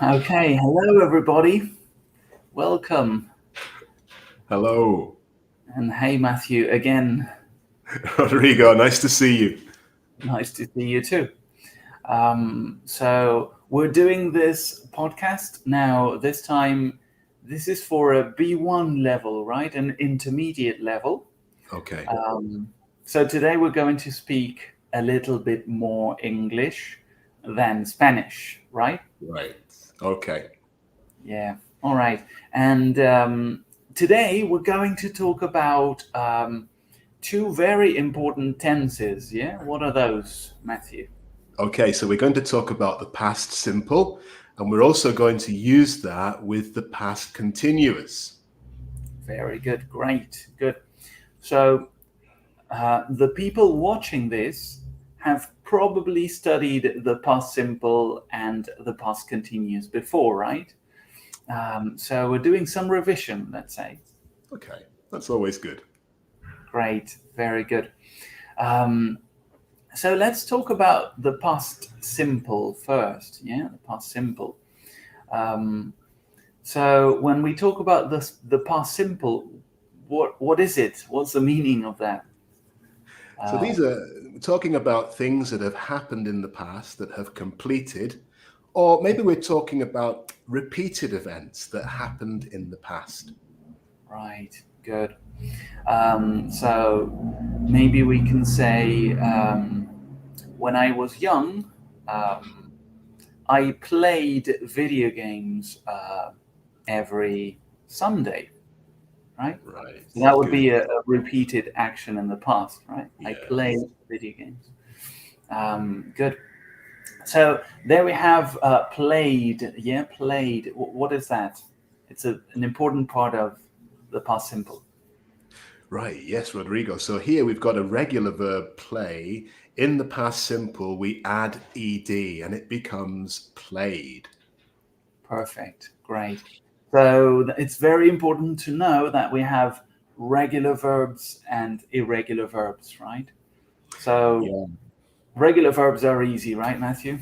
Okay, hello everybody. Welcome. Hello, And hey Matthew again. Rodrigo. Nice to see you. Nice to see you too. So we're doing this podcast now. This time, this is for a B1 level, right? An intermediate level. Okay, Um, so today we're going to speak a little bit more English than Spanish, right? right. Okay, Yeah. All right. And today we're going to talk about two very important tenses. Yeah. What are those, Matthew? okay. So we're going to talk about the past simple, and we're also going to use that with the past continuous. Very good. Great. Good. So the people watching this have probably studied the past simple and the past continuous before, right? So we're doing some revision, let's say. Okay, that's always good. Great. Very good. Um, So let's talk about the past simple first. Yeah, the past simple. Um, so when we talk about the past simple, what is it? What's the meaning of that? So Uh, these are we're talking about things that have happened in the past that have completed, or maybe we're talking about repeated events that happened in the past. right. Good. So maybe we can say when I was young, um, I played video games every Sunday. Right. Right. So that would Good. be a repeated action in the past, right? I play Yes. video games. Good. So there we have played. Yeah, played. What is that? It's an important part of the past simple. Right, yes, Rodrigo. So here we've got a regular verb play. In the past simple, we add ed and it becomes played. Perfect. Great. So it's very important to know that we have regular verbs and irregular verbs, right? So Yeah. regular verbs are easy, right, Matthew?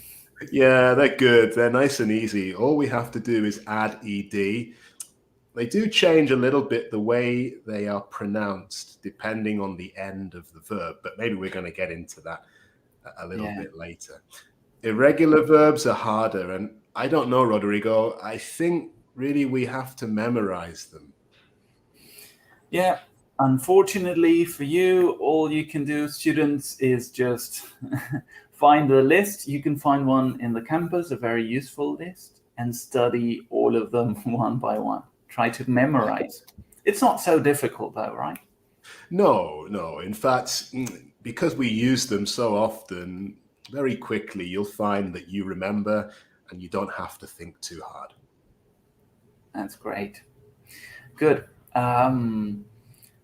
Yeah, they're good. They're nice and easy. All we have to do is add ed. They do change a little bit the way they are pronounced depending on the end of the verb, but maybe we're going to get into that a little Yeah. bit later. Irregular verbs are harder, and I don't know, Rodrigo. I think really we have to memorize them. Yeah, unfortunately for you, all you can do, students, is just find a list. You can find one in the campus, a very useful list, and study all of them one by one. Try to memorize. It's not so difficult, though, right? No, no. In fact, because we use them so often, very quickly you'll find that you remember and you don't have to think too hard. That's great. Good.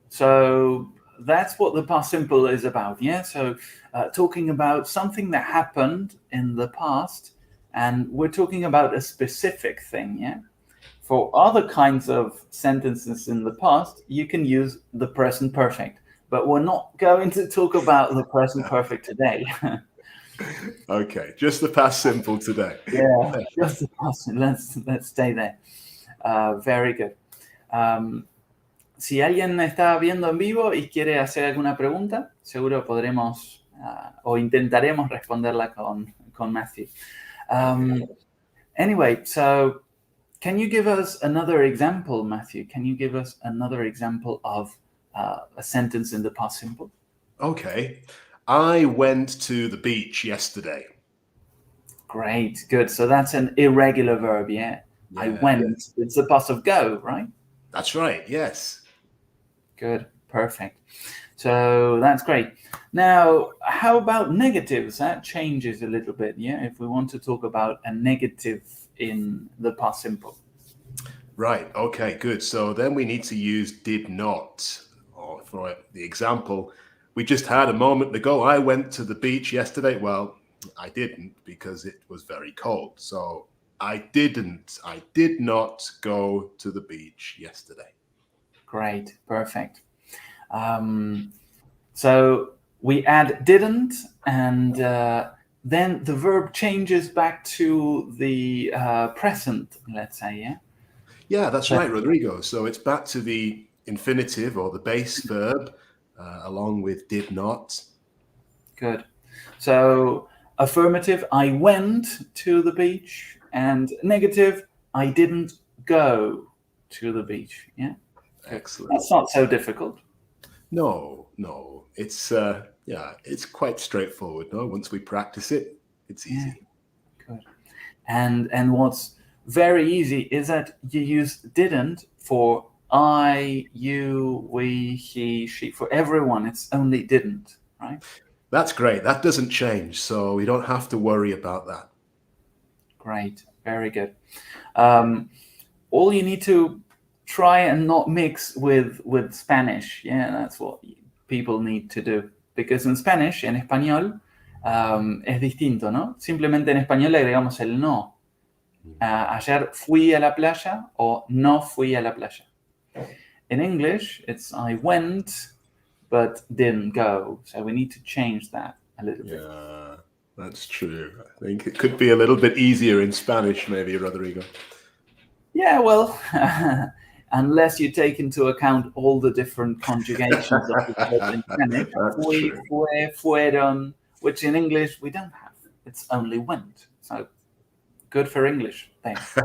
So that's what the past simple is about. Yeah. So talking about something that happened in the past, and we're talking about a specific thing. Yeah. For other kinds of sentences in the past, you can use the present perfect, but we're not going to talk about the present perfect today. Okay, just the past simple today. Yeah, just the past. Let's stay there. Very good. Um, si alguien está viendo en vivo y quiere hacer alguna pregunta, seguro podremos o intentaremos responderla con Matthew. Okay. Anyway, so can you give us another example, Matthew? Can you give us another example of a sentence in the past simple? Okay. I went to the beach yesterday. Great, good. So that's an irregular verb, yeah. I Yeah, went. It's the past of go, right? that's right. Yes. Good, perfect. So that's great. Now, how about negatives? That changes a little bit, yeah. If we want to talk about a negative in the past simple. Right. Okay, good. So then we need to use did not. Or for the example we just had a moment ago, I went to the beach yesterday. Well, I didn't because it was very cold. So I did not go to the beach yesterday. Great, perfect. Um, so we add didn't, and then the verb changes back to the present, let's say, yeah? Yeah, that's So- right, Rodrigo. So it's back to the infinitive or the base verb, along with did not. Good. So affirmative, I went to the beach, and negative, I didn't go to the beach. Yeah. Good. Excellent. That's not so difficult. No, it's it's quite straightforward. No, once we practice it, it's easy. Good. And what's very easy is that you use didn't for I, you, we, he, she. For everyone, it's only didn't, right? That's great. That doesn't change, so we don't have to worry about that. Great. Very good. All you need to try and not mix with Spanish. Yeah, that's what people need to do. Because in Spanish, en español, es distinto, ¿no? Simplemente en español le agregamos el no. Ayer fui a la playa o no fui a la playa. In English, it's I went but didn't go. So we need to change that a little bit. Yeah, that's true. I think it could be a little bit easier in Spanish, maybe, Rodrigo. Yeah, well, unless you take into account all the different conjugations of the verb in Spanish. Fui, fue, fueron, which in English we don't have. It's only went. So good for English. Thanks.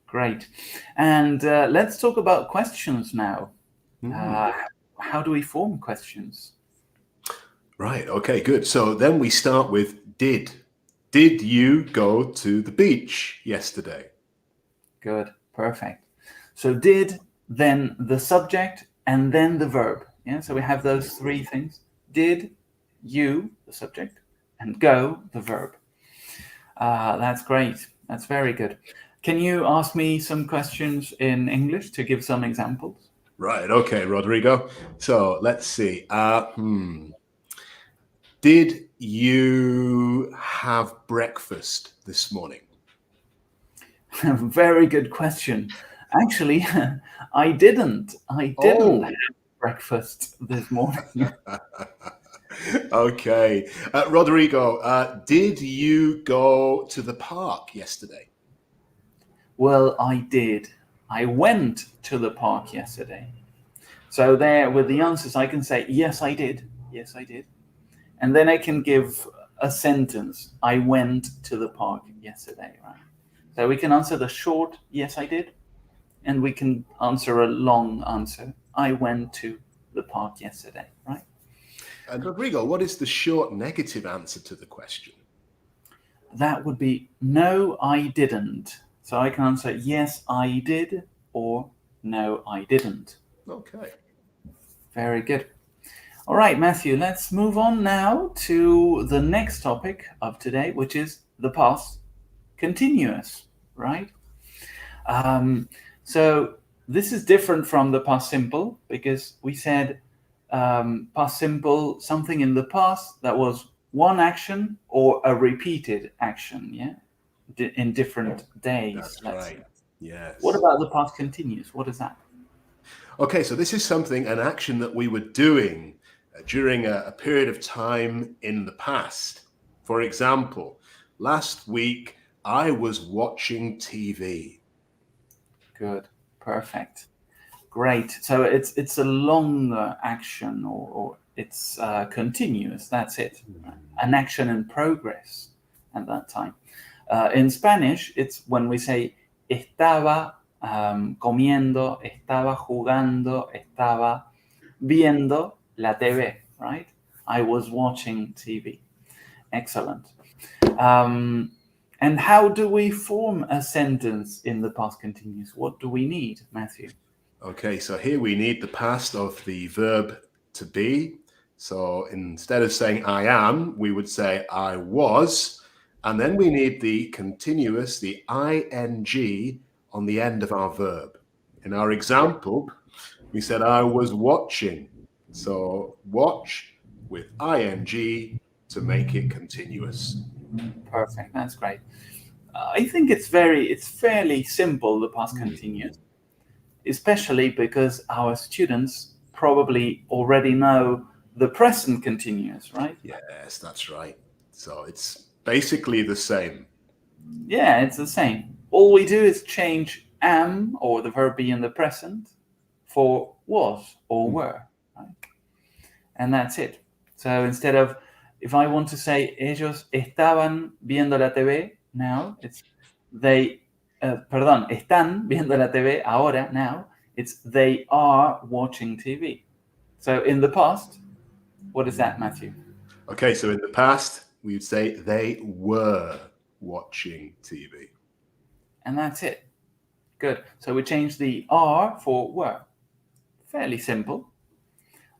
Great. And let's talk about questions now. How do we form questions? Right. Okay, good. So then we start with did. Did you go to the beach yesterday? Good. Perfect. So did, then the subject, and then the verb. Yeah. So we have those three things. Did, you, the subject, and go, the verb. That's great. That's very good. Can you ask me some questions in English to give some examples? Right. Okay, Rodrigo. So let's see. Did you have breakfast this morning? Very good question. Actually, I didn't. I didn't have breakfast this morning. Okay. Rodrigo, did you go to the park yesterday? Well, I did. I went to the park yesterday. So there, with the answers, I can say, yes, I did. Yes, I did. And then I can give a sentence. I went to the park yesterday, right? So we can answer the short, yes, I did. And we can answer a long answer. I went to the park yesterday, right? And Rodrigo, what is the short negative answer to the question? That would be no, I didn't. So I can answer yes, I did, or no, I didn't. Okay. Very good. All right, Matthew, let's move on now to the next topic of today, which is the past continuous, right? So this is different from the past simple because we said past simple, something in the past that was one action or a repeated action, yeah, in different days. That's right. Yes. What about the past continuous? What is that? Okay, so this is something, an action that we were doing during a period of time in the past. For example, last week I was watching TV. Good, perfect, great. So it's a longer action or it's continuous. That's it. An action in progress at that time. In Spanish, it's when we say estaba comiendo, estaba jugando, estaba viendo la TV, right? I was watching TV. Excellent. And how do we form a sentence in the past continuous? What do we need, Matthew? Okay, so here we need the past of the verb to be. So instead of saying I am, we would say I was. And then we need the continuous, the ing on the end of our verb. In our example, we said I was watching. So watch with ing to make it continuous. Perfect. That's great. I think it's fairly simple, the past continuous, especially because our students probably already know the present continuous, right? Yes, that's right. So it's basically the same. Yeah, it's the same. All we do is change am, or the verb be in the present, for was or were, right? And that's it. So instead of, if I want to say ellos estaban viendo la TV, now it's they, perdón, están viendo la TV ahora, now it's they are watching TV. So in the past, what is that, Matthew? Okay, so in the past, we would say they were watching TV. And that's it. Good. So we change the are for were. Fairly simple.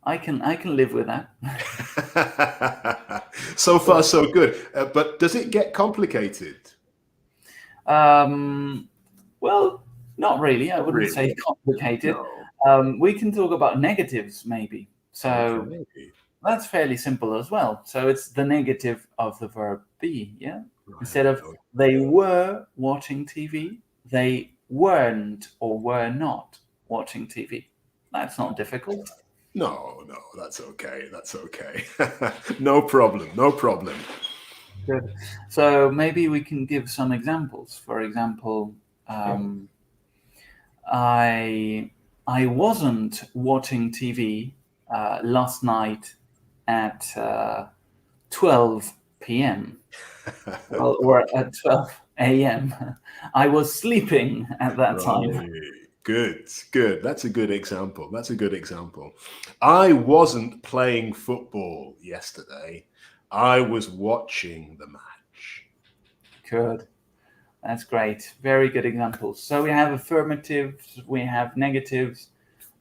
I can live with that. So far, so good. But does it get complicated? Well, not really. I wouldn't say complicated. No. We can talk about negatives maybe. So Okay. that's fairly simple as well. So it's the negative of the verb be, yeah? Right. Instead of they were watching TV, they weren't or were not watching TV. That's not difficult. No, that's okay. That's okay. No problem. No problem. Good. So maybe we can give some examples. For example, I wasn't watching TV last night at 12 p.m. or at 12 a.m. I was sleeping at that time. Good. That's a good example. I wasn't playing football yesterday. I was watching the match. Good. That's great. Very good examples. So we have affirmatives, we have negatives.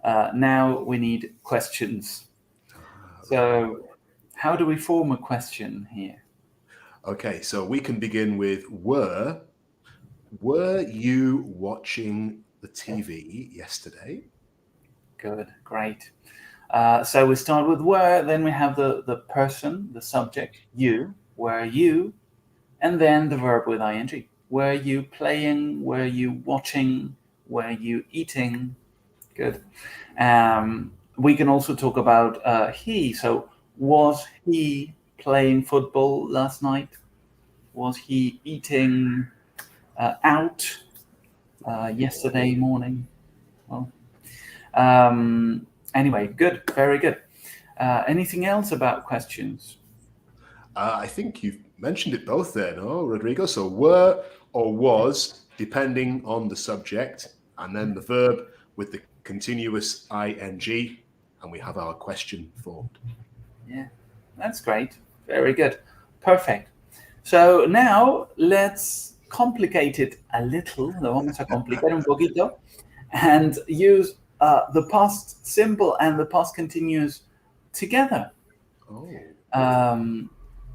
Now we need questions. So how do we form a question here? Okay, so we can begin with were. Were you watching the TV yesterday? Good, great. So we start with were, then we have the person, the subject, you, were you, and then the verb with ing. Were you playing? Were you watching? Were you eating? Good. We can also talk about he. So was he playing football last night? Was he eating out yesterday morning? Well, anyway, good, very good. Anything else about questions? I think you've mentioned it both there, no, Rodrigo? So were or was, depending on the subject, and then the verb with the continuous ing, and we have our question formed. Yeah, that's great. Very good. Perfect. So now let's complicate it a little. Lo vamos a complicar un poquito and use the past simple and the past continuous together.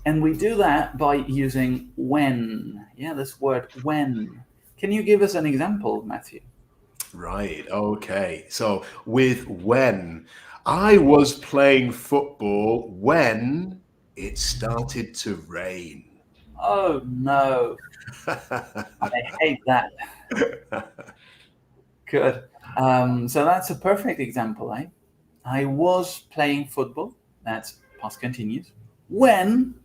And we do that by using when. Yeah, this word when. Can you give us an example, Matthew? Right. Okay. So with when, I was playing football when it started to rain. Oh, no. I hate that. Good. So that's a perfect example, eh? I was playing football. That's past continuous. When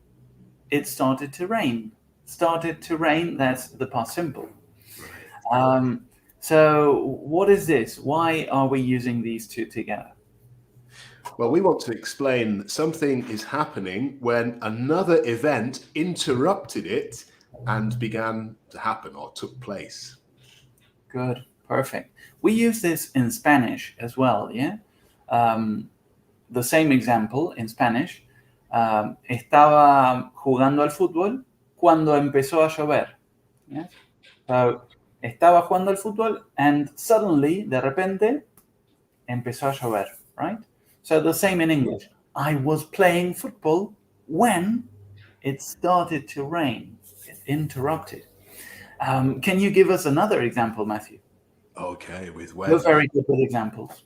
it started to rain. Started to rain, that's the past simple. Right. So what is this? Why are we using these two together? Well, we want to explain that something is happening when another event interrupted it and began to happen or took place. Good, perfect. We use this in Spanish as well, yeah? The same example in Spanish. Estaba jugando al fútbol cuando empezó a llover. Yes? So, estaba jugando al fútbol and suddenly, de repente, empezó a llover, right? So the same in English. I was playing football when it started to rain. It interrupted. Can you give us another example, Matthew? Okay, with when. You're very good with examples.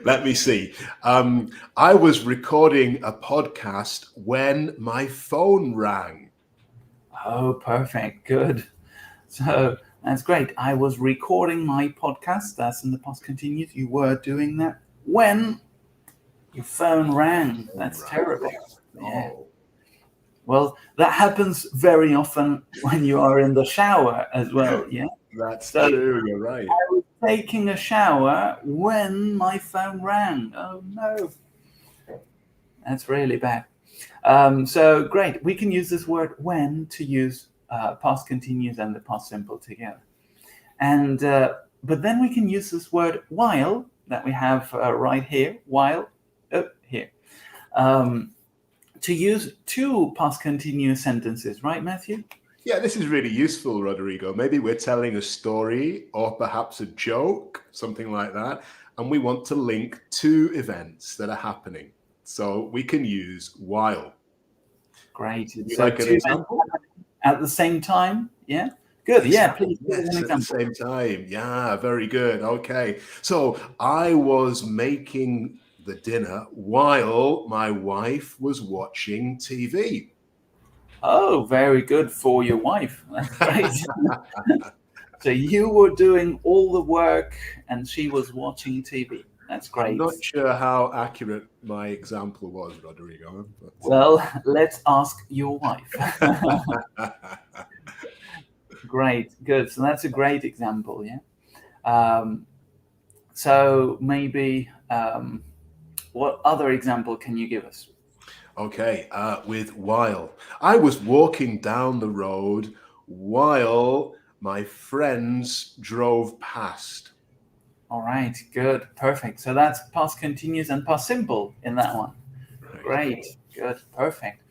Let me see. I was recording a podcast when my phone rang. Oh, perfect. Good. So that's great. I was recording my podcast. That's in the past continuous. You were doing that when Your phone rang. That's Right. terrible. Yeah. Oh, Well, that happens very often when you are in the shower as well. Yeah. that's So true. You're right. I was taking a shower when my phone rang. Oh no. That's really bad. So great. We can use this word when to use past continuous and the past simple together. And but then we can use this word while that we have right here, while here, to use two past continuous sentences, right, Matthew? Yeah, this is really useful, Rodrigo. Maybe we're telling a story or perhaps a joke, something like that, and we want to link two events that are happening. So we can use while. Great. Would you So like an two events example? at the same time. Yeah. Good. Yeah. Exactly. Please give us an Yes, at the example. same time. Yeah, very good. Okay. So I was making the dinner while my wife was watching TV. Oh, very good for your wife. That's great. So you were doing all the work and she was watching TV. That's I'm great. not sure how accurate my example was, Rodrigo. But, Well, let's ask your wife. Great, good. So that's a great example, yeah. So maybe what other example can you give us? Okay, with while. I was walking down the road while my friends drove past. All right, good, perfect. So that's past continuous and past simple in that one. Right. Great, good, perfect.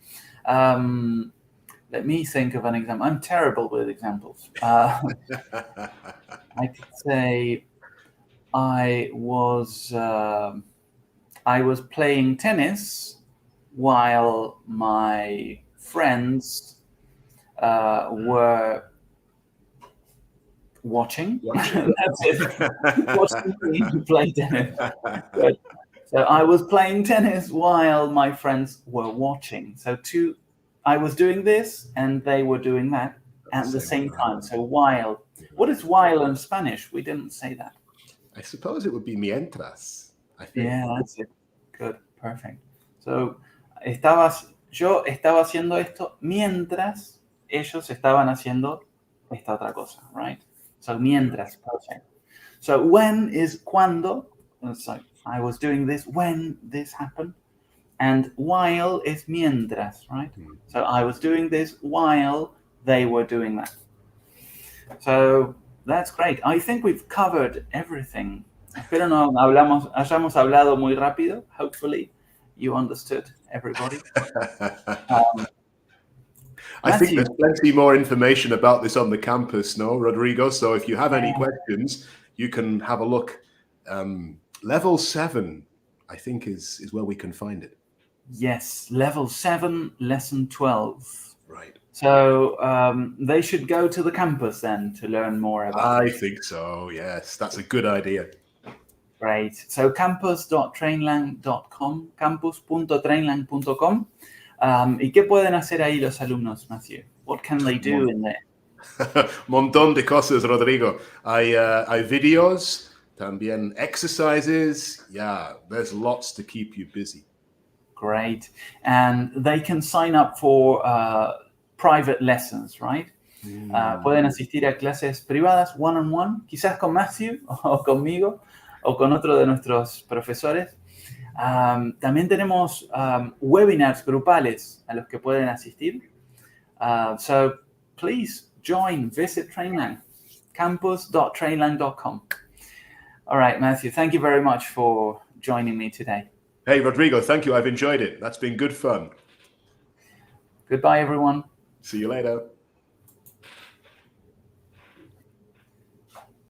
Let me think of an example. I'm terrible with examples. I could say I was playing tennis while my friends were watching. That's it. Watching me play tennis. Good. So I was playing tennis while my friends were watching. So I was doing this and they were doing that at the same time. So while. What is while in Spanish? We didn't say that. I suppose it would be mientras, I think. Yeah, that's it. Good, perfect. So yo estaba haciendo esto mientras ellos estaban haciendo esta otra cosa, right? So mientras, perfect. So when is cuando. So I was doing this when this happened. And while is mientras, right? So I was doing this while they were doing that. So that's great. I think we've covered everything. Espero no hayamos hablado muy rápido. Hopefully you understood, everybody. I think Matthew. there's plenty more information about this on the campus, no, Rodrigo? So if you have any questions, you can have a look. Level 7, I think, is where we can find it. Yes, level 7, lesson 12. Right. So they should go to the campus then to learn more about it. I think so, yes. That's a good idea. Great. So campus.trainlang.com, campus.trainlang.com. ¿Y qué pueden hacer ahí los alumnos, Matthew? What can they do in there? Montón de cosas, Rodrigo. Hay videos, también exercises. Yeah, there's lots to keep you busy. Great. And they can sign up for private lessons, right? Pueden asistir a clases privadas, one-on-one, quizás con Matthew o conmigo o con otro de nuestros profesores. También tenemos webinars grupales a los que pueden asistir. So please visit Trainlang, campus.trainlang.com. All right, Matthew, thank you very much for joining me today. Hey, Rodrigo, thank you. I've enjoyed it. That's been good fun. Goodbye, everyone. See you later.